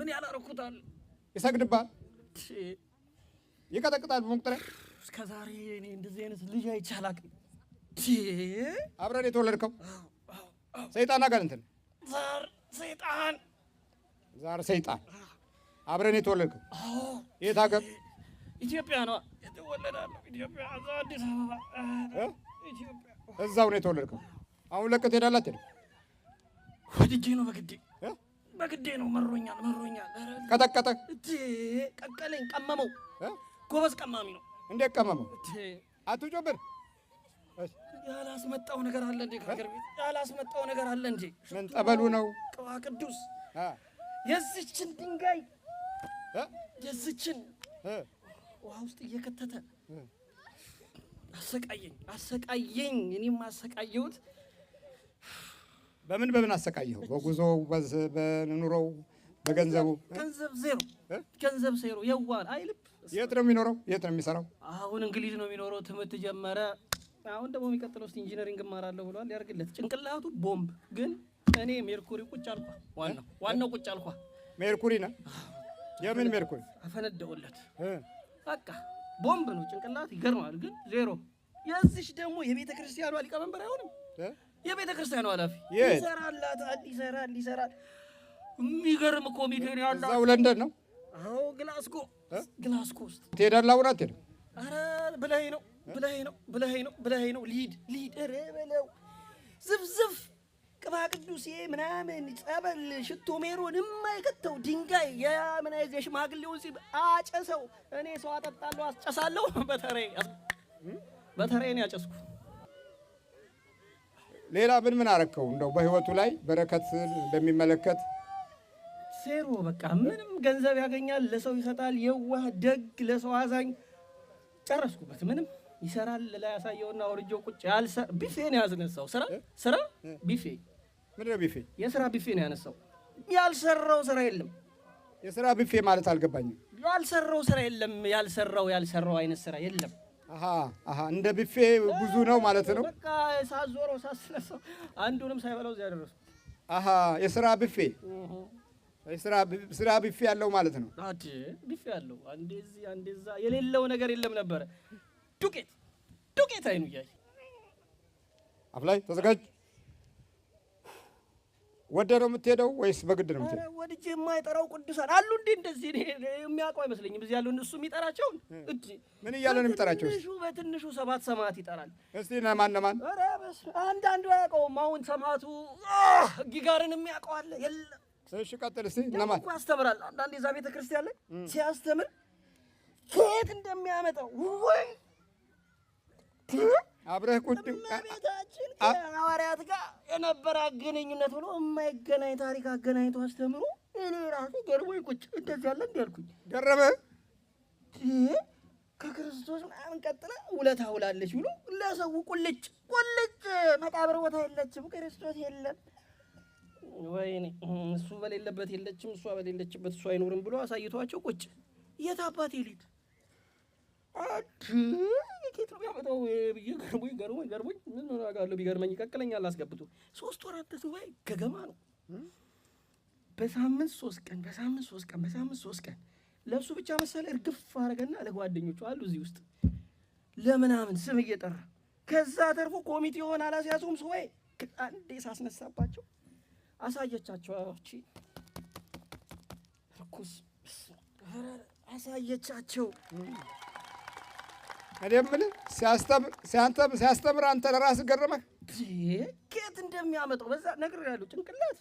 ምን ያላረኩታል ይሰግድባል ይቀጠቅጣል በመቁጠሪያ እስከዛሬ እኔ እንደዚህ አይነት ልጅ አይቻላቅ አብረን የተወለድከው ሰይጣን አጋንንት ነው ዛር ሰይጣን አብረን የተወለድከው የት ሀገር ኢትዮጵያ ነው የተወለዳለሁ ኢትዮጵያ አዲስ አበባ ኢትዮጵያ እዛው ነው የተወለድከው አሁን ለቀት ሄዳላት አይደል ወድጄ ነው በግዴ ነው መሮኛል ቀጠቀጠ ቀቀለኝ ቀመመው ጎበዝ ቀማሚ ነው እንዴት ቀመመው አትጮብር ያላስመጣው ነገር አለ እንዴ ከሀገር ቤት ያላስመጣው ነገር አለ እንዴ ምን ጠበሉ ነው ቅባ ቅዱስ የዚችን ድንጋይ የዚችን ውሃ ውስጥ እየከተተ አሰቃየኝ እኔም አሰቃየሁት በምን አሰቃየው በጉዞው በኑሮው በገንዘቡ ገንዘብ ዜሮ የዋል አይልብ የት ነው የሚኖረው የት ነው የሚሰራው አሁን እንግሊዝ ነው የሚኖረው ትምህርት ጀመረ አሁን ደግሞ የሚቀጥለው ኢንጂነሪንግ እማራለሁ ብሏል ያርግለት ጭንቅላቱ ቦምብ ግን እኔ ሜርኩሪ ቁጭ አልኳ ዋናው ቁጭ አልኳ ሜርኩሪ ነው የምን ሜርኩሪ አፈነደውለት በቃ ቦምብ ነው ጭንቅላት ይገርማል ግን ዜሮ የዚህ ደግሞ የቤተ ክርስቲያኗ ሊቀመንበር አይሆንም የቤተ ክርስቲያኗ ኃላፊ ይሰራል የሚገርም ኮሚቴ ነው ያለው እዛው ለንደን ነው አዎ ግላስጎ ውስጥ ትሄዳለህ አሁን አትሄድም ኧረ ብለኸኝ ነው ሊድ ኧረ በለው ዝፍዝፍ ቅባ ቅዱሴ ምናምን ጸበል ሽቶ ሜሮን የማይከተው ድንጋይ የምናይዝ የሽማግሌውን ሲብ አጨሰው እኔ ሰው አጠጣለሁ አስጨሳለሁ በተሬ ነው ያጨስኩ ሌላ ምን አረከው እንደው በህይወቱ ላይ በረከት እንደሚመለከት ሴሮ በቃ ምንም ገንዘብ ያገኛል ለሰው ይሰጣል የዋህ ደግ ለሰው አዛኝ ጨረስኩበት ምንም ይሰራል ላይ ያሳየውና ወርጆ ቁጭ ቢፌ ነው ያስነሳው ስራ ቢፌ ምንድን ነው ቢፌ የስራ ቢፌ ነው ያነሳው ያልሰራው ስራ የለም የስራ ቢፌ ማለት አልገባኝም ያልሰራው ስራ የለም ያልሰራው አይነት ስራ የለም እንደ ቢፌ ብዙ ነው ማለት ነው በቃ ሳዞረው ሳስነሳው አንዱንም ሳይበላው እዚያ ደረሱ የስራ ቢፌ ስራ ቢፌ ያለው ማለት ነው ቢፌ ያለው አንዴዛ የሌለው ነገር የለም ነበር ዱቄት አይኑ እያየ አፍላይ ተዘጋጅ ወደ ነው የምትሄደው ወይስ በግድ ነው የምትሄደው? ወድጄ የማይጠራው ቅዱሳን አሉ እንዴ እንደዚህ የሚያውቀው አይመስለኝም። እዚህ ያለው እሱ የሚጠራቸውን ምን እያለ ነው የሚጠራቸው? በትንሹ 7 ሰማዕት ይጠራል። እስቲ ለማን? ኧረ አንዳንዱ አያውቀውም። አሁን ሰማዕቱ ጊጋርን የሚያውቀው አለ የለም። እሺ ቀጥል እስቲ ለማን እኮ ያስተምራል። አንዳንዴ እዛ ቤተ ክርስቲያን ላይ ሲያስተምር ከየት እንደሚያመጣው ወይ አብረህ ቁጭ ቤታችን ከሐዋርያት ጋር የነበረ ግንኙነት ብሎ የማይገናኝ ታሪክ አገናኝቶ አስተምሮ እኔ ራሴ ገርሞኝ ቁጭ እንደዚህ ያለ እንደ ያልኩኝ ገረመ ከክርስቶስ ምናምን ቀጥላ ውለታ ውላለች ብሎ ለሰው ቁልጭ መቃብር ቦታ የለችም ክርስቶስ የለም ወይኔ እሱ በሌለበት የለችም እሷ በሌለችበት እሱ አይኖርም ብሎ አሳይቷቸው ቁጭ የት አባቴ ሊት ኬት ነው ያመጣው ገርሞኝ ምን አጋለሁ ቢገርመኝ ይቀቅለኛል አስገብቶ 3 ወራት ተስዋይ ገገማ ነው በሳምንት 3 ቀን ለሱ ብቻ መሰለ እርግፍ አረገና ለጓደኞቹ አሉ እዚህ ውስጥ ለምናምን ስም እየጠራ ከዛ ተርፎ ኮሚቴ ሆነ አላሲያሱም ሰው አንዴ ሳስነሳባቸው አሳየቻቸው እቺ ርኩስ አሳየቻቸው አደምል ሲያስተምር አንተ ለራስህ ገረመህ ኬት እንደሚያመጣው በዛ ነገር ያለው ጭንቅላት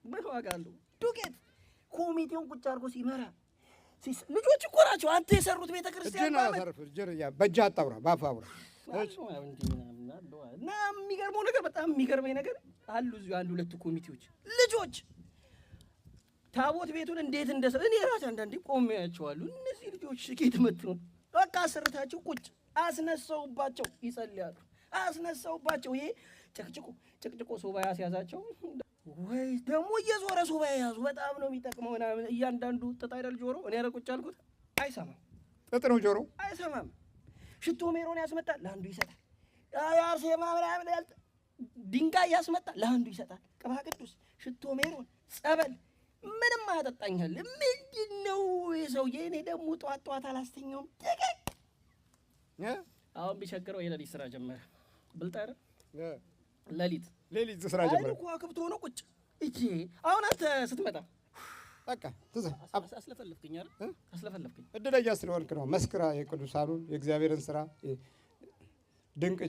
ምን ዋጋ አለው ዱቄት ኮሚቴውን ቁጭ አድርጎ ሲመራ ልጆች እኮ ናቸው አንተ የሰሩት ቤተ ክርስቲያን በእጅ አጣውራ ባፍ አውራ እና የሚገርመው ነገር በጣም የሚገርመኝ ነገር አሉ እዚሁ 1-2 ኮሚቴዎች ልጆች ታቦት ቤቱን እንዴት እንደሰሩ እኔ ራሴ አንዳንዴ ቆሜያቸዋለሁ እነዚህ ልጆች ኬት መጡ በቃ አሰርታቸው ቁጭ አስነሳውባቸው ይጸልያሉ አስነሳውባቸው ይሄ ጭቅጭቆ ሱባኤ ያስያዛቸው ወይ ደግሞ እየዞረ ሱባኤ ያዙ በጣም ነው የሚጠቅመው እና እያንዳንዱ ጥጥ አይደል ጆሮ እኔ ያረቁጭ አልኩት አይሰማም ጥጥ ነው ጆሮ አይሰማም ሽቶ ሜሮን ያስመጣል ለአንዱ ይሰጣል ያርሴማ ምናምን ድንጋይ ያስመጣል ለአንዱ ይሰጣል ቅባ ቅዱስ ሽቶ ሜሮን ጸበል ምንም አያጠጣኛል። ምንድን ነው የሰውዬ? እኔ ደግሞ ጠዋት ጠዋት አላስተኛውም። አሁን ቢቸግረው የሌሊት ስራ ጀመረ። ብልጥ አይደል? ሌሊት ስራ ጀመረ። ከዋክብት ሆኖ ቁጭ እጄ። አሁን አንተ ስትመጣ በቃ አስለፈለፍክኝ አይደል? አስለፈለፍክኝ። እድለኛ ስለሆንክ ነው። መስክራ የቅዱሳኑን የእግዚአብሔርን ስራ ድንቅ